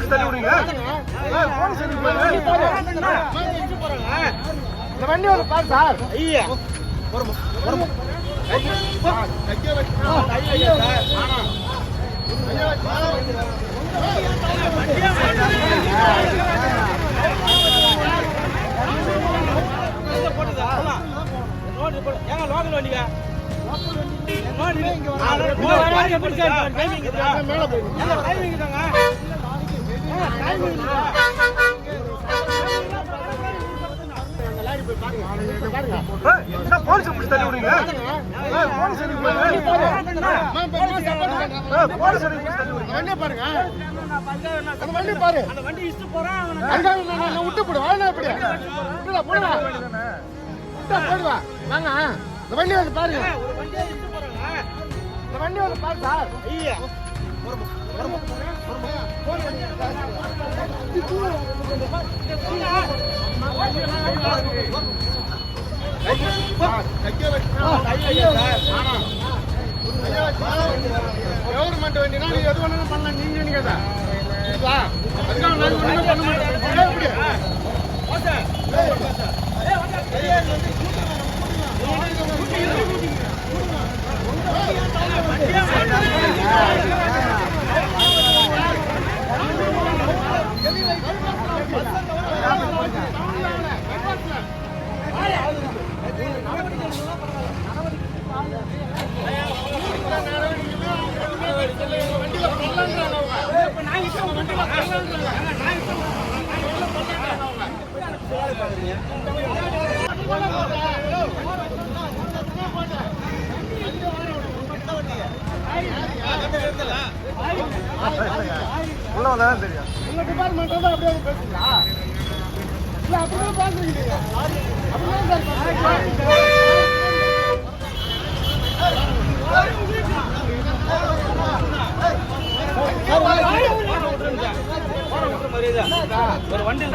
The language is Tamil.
பிடிச்சி தள்ளி விடுங்க. இந்த வண்டி ஒரு பாரு சார். ஐயா லோக்கல் வண்டிங்க போலீஸ் பிடிச்சி தள்ளி விடுங்க. வண்டியை பாருங்க. அந்த வண்டி பாரு. அந்த வண்டி இஷ்டு போறான். விட்டு போடு. வாங்க அப்படியே போடுவா போடுவா. வாங்க இந்த வண்டி வந்து பாருங்க. இந்த வண்டி வந்து பாரு சார். ஐயா கவர்மெண்ட் வண்டினா நீ எது வேணாலும் பண்ணலாம். நீங்க நினைக்காதா அதுக்காக நாங்க ஒண்ணுமே பண்ண உள்ளதான் தெரியும். உங்க டிபார்ட்மெண்ட் வந்து அப்படியே பேசுறீங்களா? இல்ல அப்படியே பாக்குறீங்க. ஒரு வண்டி